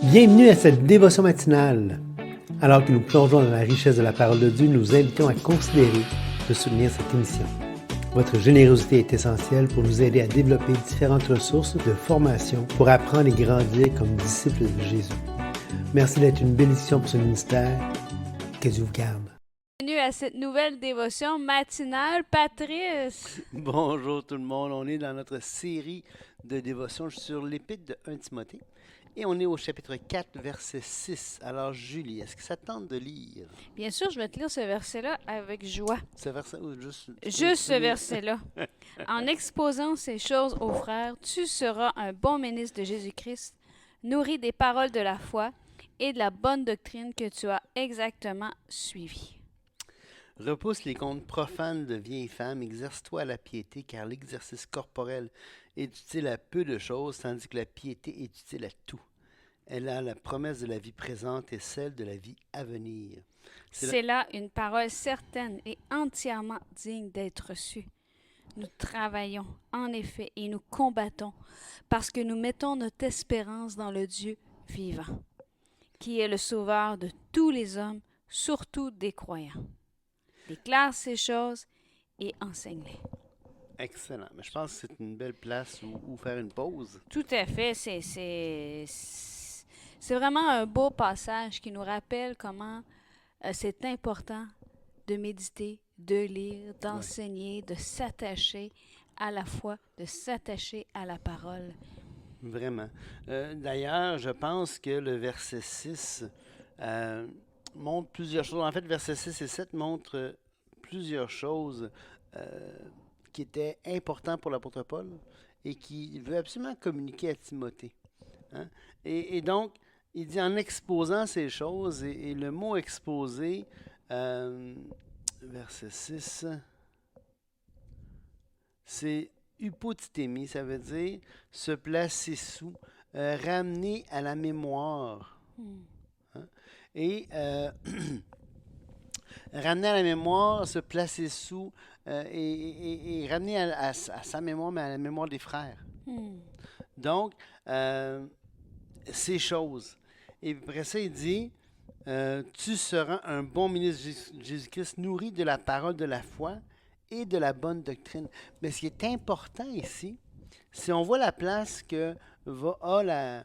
Bienvenue à cette dévotion matinale. Alors que nous plongeons dans la richesse de la parole de Dieu, nous vous invitons à considérer de soutenir cette émission. Votre générosité est essentielle pour nous aider à développer différentes ressources de formation pour apprendre et grandir comme disciples de Jésus. Merci d'être une bénédiction pour ce ministère. Que Dieu vous garde. Bienvenue à cette nouvelle dévotion matinale, Patrice. Bonjour tout le monde, on est dans notre série de dévotions sur l'épître de 1 Timothée et on est au chapitre 4, verset 6. Alors Julie, est-ce que ça te tente de lire Bien sûr, je vais te lire ce verset-là avec joie. ce verset ou juste Ce verset-là. En exposant ces choses aux frères, tu seras un bon ministre de Jésus-Christ, nourri des paroles de la foi et de la bonne doctrine que tu as exactement suivie. Repousse les contes profanes de vieilles femmes, exerce-toi à la piété, car l'exercice corporel est utile à peu de choses, tandis que la piété est utile à tout. Elle a la promesse de la vie présente et celle de la vie à venir. C'est là une parole certaine et entièrement digne d'être reçue. Nous travaillons, en effet, et nous combattons, parce que nous mettons notre espérance dans le Dieu vivant, qui est le sauveur de tous les hommes, surtout des croyants. Déclare ces choses et enseigne-les. Excellent. Mais je pense que c'est une belle place où faire une pause. Tout à fait. C'est vraiment un beau passage qui nous rappelle comment c'est important de méditer, de lire, d'enseigner, de s'attacher à la foi, de s'attacher à la parole. Vraiment. D'ailleurs, je pense que le verset 6 montre plusieurs choses. En fait, verset 6 et 7 montrent plusieurs choses qui étaient importantes pour l'apôtre Paul et qui veut absolument communiquer à Timothée. Hein? Et donc, il dit en exposant ces choses, et le mot exposer, verset 6, c'est hypotitémie, ça veut dire se placer sous, ramener à la mémoire. Hein? Et ramener à la mémoire, se placer sous et ramener à sa mémoire, mais à la mémoire des frères. Donc, ces choses. Et après ça, il dit, tu seras un bon ministre de Jésus-Christ, nourri de la parole de la foi et de la bonne doctrine. Mais ce qui est important ici, si on voit la place que a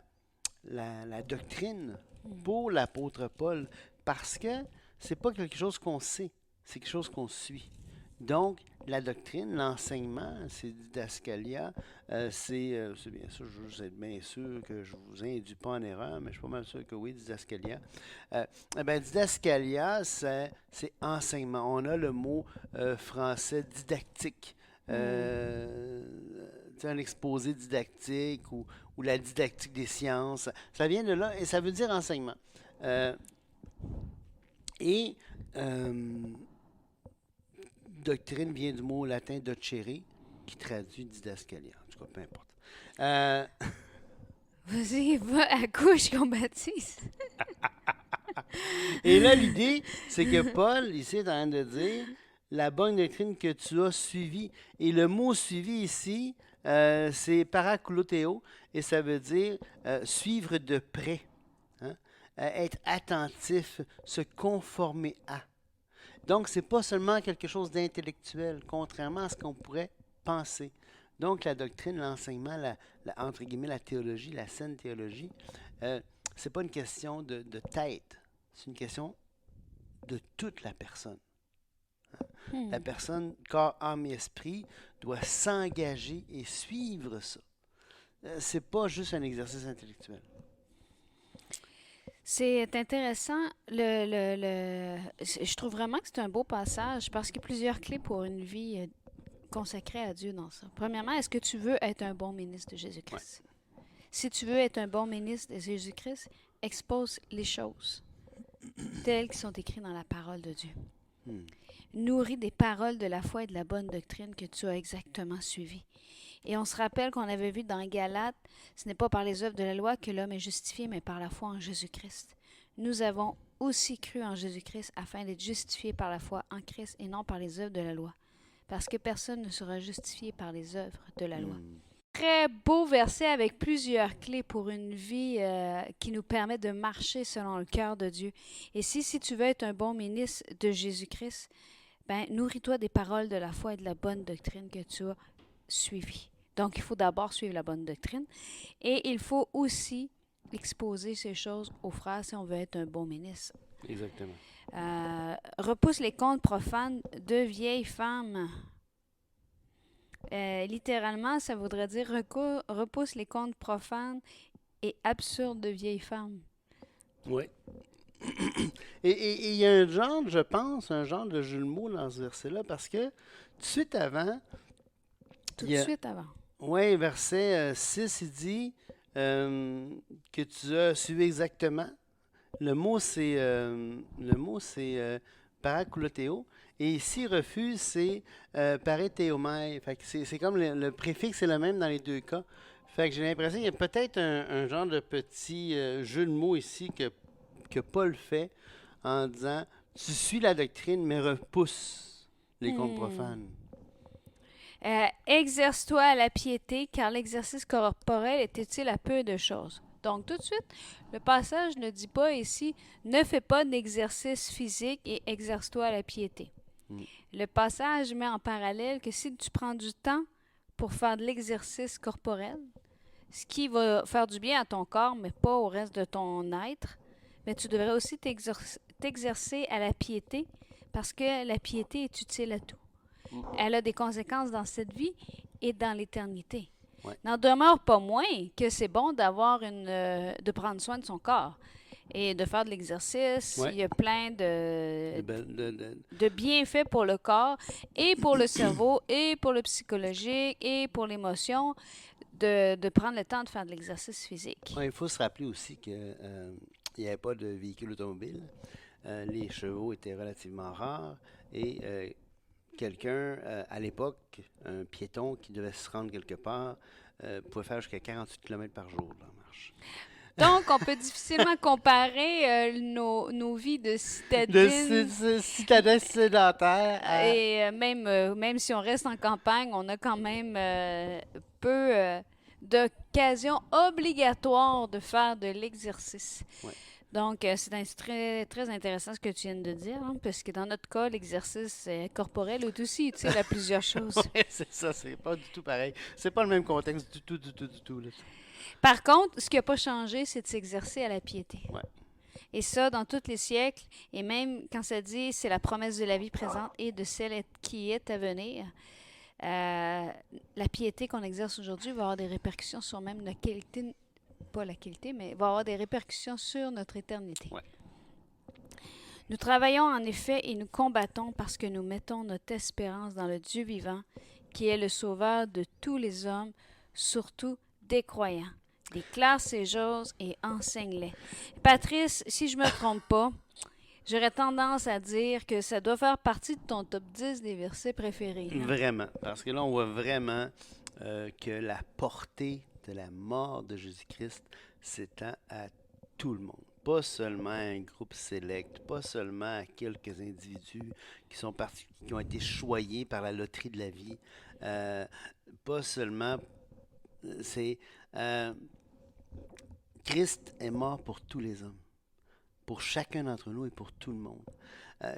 la doctrine pour l'apôtre Paul, parce que c'est pas quelque chose qu'on sait, c'est quelque chose qu'on suit. Donc, la doctrine, l'enseignement, c'est didascalia, c'est bien sûr, je veux être bien sûr que je vous induis pas en erreur, mais je suis pas mal sûr que oui, didascalia. Didascalia, c'est enseignement. On a le mot français didactique. Un exposé didactique ou la didactique des sciences. Ça vient de là et ça veut dire enseignement. Doctrine vient du mot latin docere, qui traduit didascalia. En tout cas, peu importe. Vas-y, va à gauche qu'on baptise. Et là, l'idée, c'est que Paul, ici, est en train de dire la bonne doctrine que tu as suivie. Et le mot suivi ici, c'est parakuloteo, et ça veut dire suivre de près, hein? Être attentif, se conformer à. Donc, ce n'est pas seulement quelque chose d'intellectuel, contrairement à ce qu'on pourrait penser. Donc, la doctrine, l'enseignement, entre guillemets, la théologie, la saine théologie, ce n'est pas une question de tête, c'est une question de toute la personne. La personne, corps, âme et esprit, doit s'engager et suivre ça. Ce n'est pas juste un exercice intellectuel. C'est intéressant. Je trouve vraiment que c'est un beau passage parce qu'il y a plusieurs clés pour une vie consacrée à Dieu dans ça. Premièrement, est-ce que tu veux être un bon ministre de Jésus-Christ? Ouais. Si tu veux être un bon ministre de Jésus-Christ, expose les choses telles qui sont écrites dans la parole de Dieu. Nourris des paroles de la foi et de la bonne doctrine que tu as exactement suivies. Et on se rappelle qu'on avait vu dans Galates, ce n'est pas par les œuvres de la loi que l'homme est justifié, mais par la foi en Jésus-Christ. Nous avons aussi cru en Jésus-Christ afin d'être justifiés par la foi en Christ et non par les œuvres de la loi. Parce que personne ne sera justifié par les œuvres de la loi. très beau verset avec plusieurs clés pour une vie qui nous permet de marcher selon le cœur de Dieu. Et si tu veux être un bon ministre de Jésus-Christ, ben, nourris-toi des paroles de la foi et de la bonne doctrine que tu as suivies. Donc, il faut d'abord suivre la bonne doctrine et il faut aussi exposer ces choses aux frères si on veut être un bon ministre. Exactement. Repousse les contes profanes de vieilles femmes. Littéralement, ça voudrait dire repousse les contes profanes et absurdes de vieilles femmes. Oui. Et il y a un genre, je pense, un genre de jeu de mots dans ce verset-là, parce que tout de suite avant... Oui, verset 6, il dit que tu as suivi exactement. Le mot, c'est parakuloteo. Et ici, refuse, c'est paréthéomai. Fait que c'est comme le préfixe est le même dans les deux cas. Fait que j'ai l'impression qu'il y a peut-être un genre de petit jeu de mots ici que Paul fait en disant tu suis la doctrine, mais repousse les contes profanes. Exerce-toi à la piété, car l'exercice corporel est utile à peu de choses. Donc, tout de suite, le passage ne dit pas ici « Ne fais pas d'exercice physique et exerce-toi à la piété ». Le passage met en parallèle que si tu prends du temps pour faire de l'exercice corporel, ce qui va faire du bien à ton corps, mais pas au reste de ton être, mais tu devrais aussi t'exercer à la piété, parce que la piété est utile à tout. Elle a des conséquences dans cette vie et dans l'éternité. Ouais. N'en demeure pas moins que c'est bon de prendre soin de son corps et de faire de l'exercice. Ouais. Il y a plein de bienfaits pour le corps et pour le cerveau et pour le psychologique et pour l'émotion de prendre le temps de faire de l'exercice physique. Ouais, il faut se rappeler aussi qu'il n'y avait pas de véhicule automobile. Les chevaux étaient relativement rares et quelqu'un, à l'époque, un piéton qui devait se rendre quelque part, pouvait faire jusqu'à 48 km par jour en marche. Donc, on peut difficilement comparer nos vies de citadins. De citadins sédentaires. Et même si on reste en campagne, on a quand même peu d'occasions obligatoires de faire de l'exercice. Ouais. Donc, c'est très, très intéressant ce que tu viens de dire, hein, parce que dans notre cas, l'exercice corporel est aussi utile à plusieurs choses. Oui, c'est ça, c'est pas du tout pareil. C'est pas le même contexte du tout. Là. Par contre, ce qui n'a pas changé, c'est de s'exercer à la piété. Ouais. Et ça, dans tous les siècles, et même quand ça dit c'est la promesse de la vie présente et de celle qui est à venir, la piété qu'on exerce aujourd'hui va avoir des répercussions sur même notre qualité, pas la qualité, mais va avoir des répercussions sur notre éternité. Ouais. Nous travaillons en effet et nous combattons parce que nous mettons notre espérance dans le Dieu vivant, qui est le sauveur de tous les hommes, surtout des croyants. Déclare ces choses et enseigne-les. Patrice, si je ne me trompe pas, j'aurais tendance à dire que ça doit faire partie de ton top 10 des versets préférés. Hein? Vraiment, parce que là, on voit vraiment que la portée de la mort de Jésus-Christ s'étend à tout le monde. Pas seulement à un groupe sélect, pas seulement à quelques individus qui ont été choyés par la loterie de la vie. Pas seulement... Christ est mort pour tous les hommes, pour chacun d'entre nous et pour tout le monde.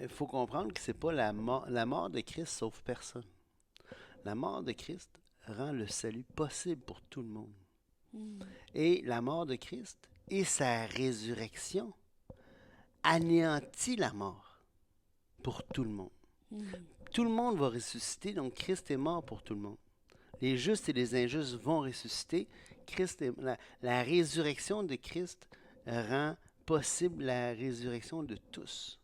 Il faut comprendre que c'est pas la mort de Christ sauve personne. La mort de Christ rend le salut possible pour tout le monde. Et la mort de Christ et sa résurrection anéantit la mort pour tout le monde. Tout le monde va ressusciter, donc Christ est mort pour tout le monde. Les justes et les injustes vont ressusciter. La résurrection de Christ rend possible la résurrection de tous.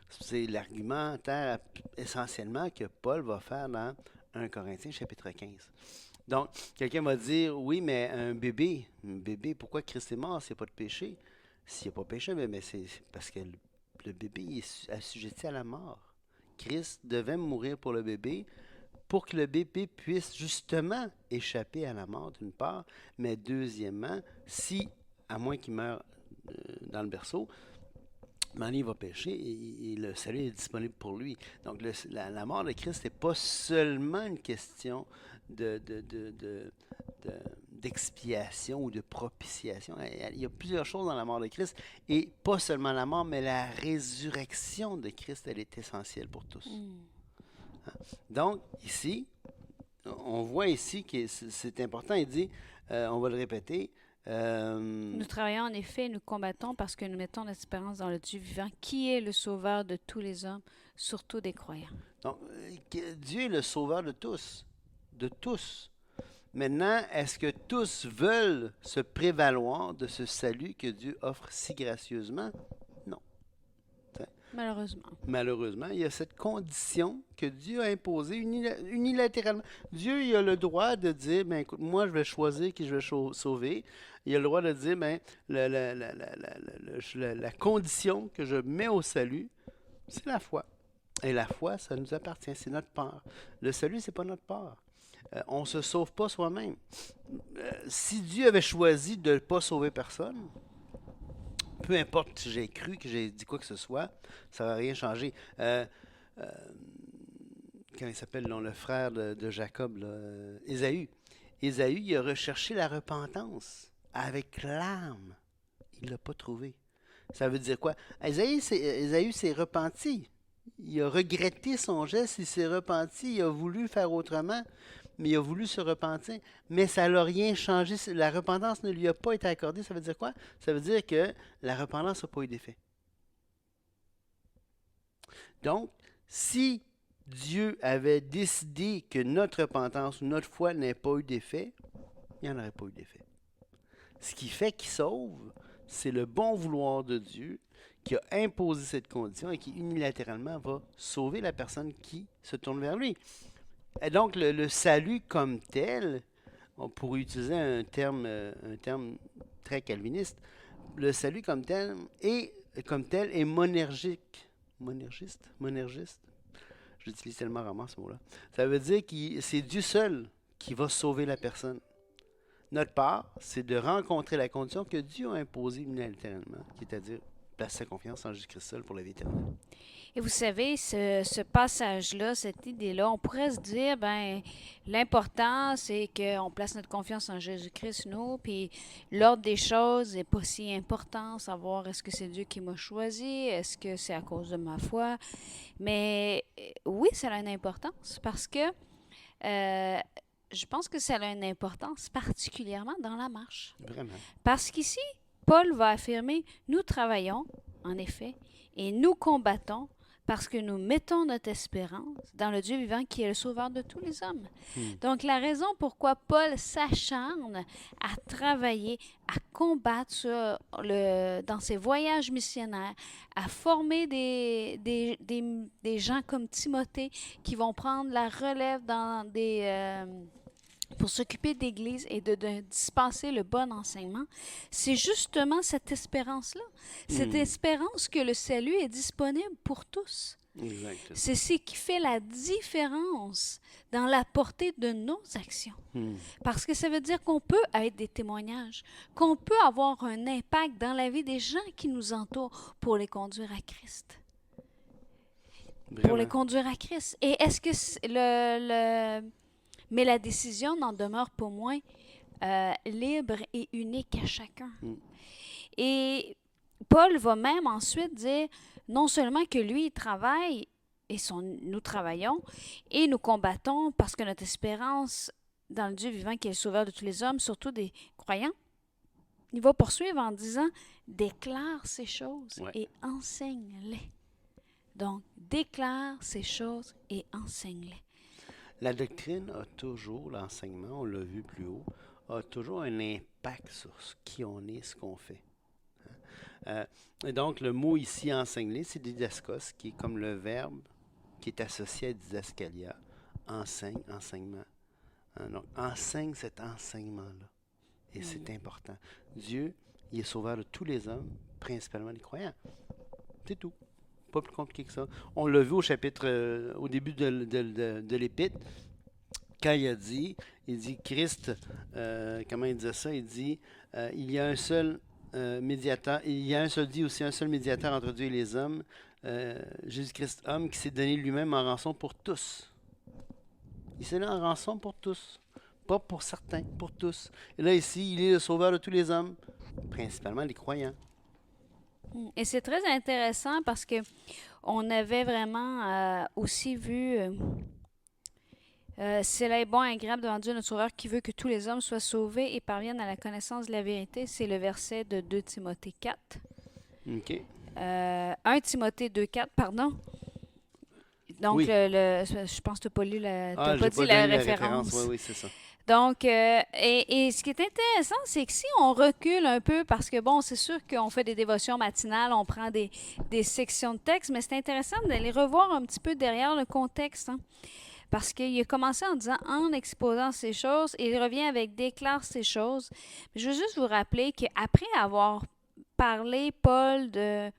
C'est l'argumentaire essentiellement que Paul va faire dans 1 Corinthiens chapitre 15. Donc, quelqu'un va dire, oui, mais un bébé, pourquoi Christ est mort s'il n'y a pas de péché? S'il n'y a pas de péché, mais c'est parce que le bébé est assujetti à la mort. Christ devait mourir pour le bébé, pour que le bébé puisse justement échapper à la mort, d'une part, mais deuxièmement, à moins qu'il meure dans le berceau, il va pécher et le salut est disponible pour lui. Donc, la mort de Christ n'est pas seulement une question d'expiation ou de propitiation. Il y a plusieurs choses dans la mort de Christ, et pas seulement la mort, mais la résurrection de Christ, elle est essentielle pour tous. Donc, ici, on voit ici que c'est important, il dit, on va le répéter, Nous travaillons en effet, nous combattons parce que nous mettons notre espérance dans le Dieu vivant, qui est le sauveur de tous les hommes, surtout des croyants. donc, Dieu est le sauveur de tous, de tous. Maintenant, est-ce que tous veulent se prévaloir de ce salut que Dieu offre si gracieusement? Non. Malheureusement. Malheureusement, il y a cette condition que Dieu a imposée unilatéralement. Dieu, il a le droit de dire, ben, écoute, moi, je vais choisir qui je vais sauver. Il a le droit de dire, ben, la condition que je mets au salut, c'est la foi. Et la foi, ça nous appartient, c'est notre part. Le salut, c'est pas notre part. On ne se sauve pas soi-même. Si Dieu avait choisi de ne pas sauver personne, peu importe si j'ai cru, que j'ai dit quoi que ce soit, ça n'aurait rien changé. Comment il s'appelle, le frère de Jacob, Ésaü. Ésaü, il a recherché la repentance avec l'âme. Il ne l'a pas trouvé. Ça veut dire quoi? Ésaü s'est repenti. Il a regretté son geste, il s'est repenti, il a voulu faire autrement, mais il a voulu se repentir. Mais ça n'a rien changé. La repentance ne lui a pas été accordée. Ça veut dire quoi? Ça veut dire que la repentance n'a pas eu d'effet. Donc, si Dieu avait décidé que notre repentance ou notre foi n'ait pas eu d'effet, il n'y en aurait pas eu d'effet. Ce qui fait qu'il sauve, c'est le bon vouloir de Dieu qui a imposé cette condition et qui unilatéralement va sauver la personne qui se tourne vers lui. Et donc, le salut comme tel, on pourrait utiliser un terme très calviniste, le salut comme tel est monergique. Monergiste? J'utilise tellement rarement ce mot-là. Ça veut dire que c'est Dieu seul qui va sauver la personne. Notre part, c'est de rencontrer la condition que Dieu a imposée unilatéralement, c'est-à-dire placer sa confiance en Jésus-Christ seul pour la vie éternelle. Et vous savez, ce passage-là, cette idée-là, on pourrait se dire, ben, l'important, c'est qu'on place notre confiance en Jésus-Christ, nous, puis l'ordre des choses n'est pas si important, savoir est-ce que c'est Dieu qui m'a choisi, est-ce que c'est à cause de ma foi. Mais oui, ça a une importance parce que je pense que ça a une importance particulièrement dans la marche. Vraiment. Parce qu'ici, Paul va affirmer, nous travaillons, en effet, et nous combattons parce que nous mettons notre espérance dans le Dieu vivant qui est le sauveur de tous les hommes. Donc, la raison pourquoi Paul s'acharne à travailler, à combattre dans ses voyages missionnaires, à former des gens comme Timothée qui vont prendre la relève pour s'occuper d'Église et de dispenser le bon enseignement, c'est justement cette espérance-là. Cette espérance que le salut est disponible pour tous. Exactement. C'est ce qui fait la différence dans la portée de nos actions. Parce que ça veut dire qu'on peut être des témoignages, qu'on peut avoir un impact dans la vie des gens qui nous entourent pour les conduire à Christ. Vraiment. Pour les conduire à Christ. Et est-ce que mais la décision n'en demeure pas moins libre et unique à chacun. Et Paul va même ensuite dire, non seulement que lui, il travaille, et nous travaillons, et nous combattons parce que notre espérance dans le Dieu vivant qui est le sauveur de tous les hommes, surtout des croyants, il va poursuivre en disant, déclare ces choses et enseigne-les. Donc, déclare ces choses et enseigne-les. La doctrine a toujours, l'enseignement, on l'a vu plus haut, a toujours un impact sur qui on est, ce qu'on fait. Et donc, le mot ici, enseigner, c'est didaskos, qui est comme le verbe qui est associé à didascalia. Enseigne, enseignement. Donc, enseigne cet enseignement-là. Et c'est important. Dieu, il est sauveur de tous les hommes, principalement les croyants. C'est tout. Pas plus compliqué que ça. On l'a vu au chapitre, au début de l'Épître, quand il dit Christ, comment il disait ça? Il dit, il y a un seul médiateur, il y a un seul Dieu aussi, un seul médiateur entre Dieu et les hommes, Jésus-Christ homme, qui s'est donné lui-même en rançon pour tous. Il s'est donné en rançon pour tous. pas pour certains, pour tous. Et là, ici, il est le sauveur de tous les hommes, principalement les croyants. Et c'est très intéressant parce que on avait vraiment aussi vu c'est là bon et agréable devant Dieu notre Sauveur qui veut que tous les hommes soient sauvés et parviennent à la connaissance de la vérité. C'est le verset de 2 Timothée 4. OK. 1 Timothée 2,4, pardon. Donc, Oui. je pense que tu n'as pas lu Ah, pas j'ai dit pas la donné la référence. référence. Oui, c'est ça. Donc, et ce qui est intéressant, c'est que si on recule un peu, parce que bon, c'est sûr qu'on fait des dévotions matinales, on prend des sections de texte, mais c'est intéressant d'aller revoir un petit peu derrière le contexte, hein. Parce qu'il a commencé en disant, en exposant ces choses, et il revient avec déclare ces choses. Je veux juste vous rappeler qu'après avoir parlé, Paul, de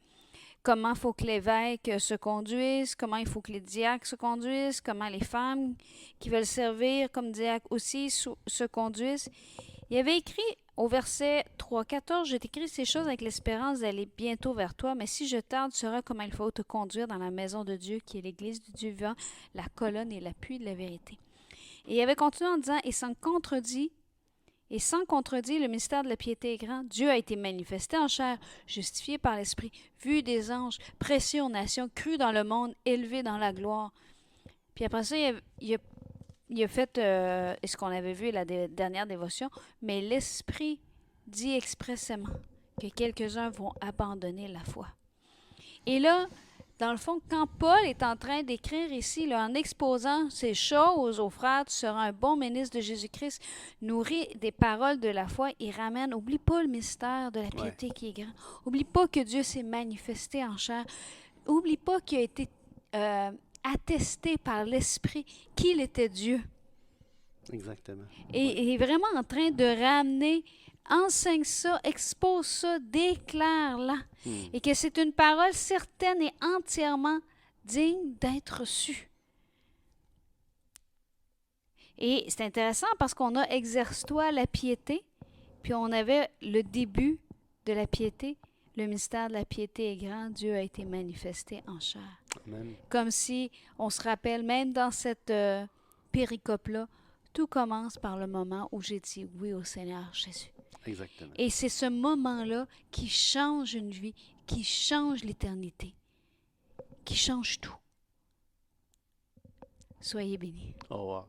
comment il faut que l'évêque se conduise, comment il faut que les diacres se conduisent, comment les femmes qui veulent servir comme diacres aussi se conduisent. Il avait écrit au verset 3,14, « Je t'écris ces choses avec l'espérance d'aller bientôt vers toi, mais si je tarde, tu sauras comment il faut te conduire dans la maison de Dieu, qui est l'Église du Dieu vivant, la colonne et l'appui de la vérité. » Et il avait continué en disant, « Et sans contredit, le mystère de la piété est grand. Dieu a été manifesté en chair, justifié par l'Esprit, vu des anges, prêché aux nations, cru dans le monde, élevé dans la gloire. » Puis après ça, il a fait ce qu'on avait vu la dernière dévotion, mais l'Esprit dit expressément que quelques-uns vont abandonner la foi. Et là, dans le fond, quand Paul est en train d'écrire ici, là, en exposant ces choses aux frères, tu seras un bon ministre de Jésus-Christ, nourri des paroles de la foi, il ramène, oublie pas le mystère de la piété qui est grand. Oublie pas que Dieu s'est manifesté en chair. Oublie pas qu'il a été attesté par l'Esprit qu'il était Dieu. Exactement. Et il est vraiment en train de ramener, enseigne ça, expose ça, déclare-la. Et que c'est une parole certaine et entièrement digne d'être reçue. Et c'est intéressant parce qu'on a exerce-toi la piété, puis on avait le début de la piété. Le mystère de la piété est grand, Dieu a été manifesté en chair. Amen. Comme si on se rappelle, même dans cette péricope-là, tout commence par le moment où j'ai dit oui au Seigneur Jésus. Exactement. Et c'est ce moment-là qui change une vie, qui change l'éternité, qui change tout. Soyez bénis. Au revoir.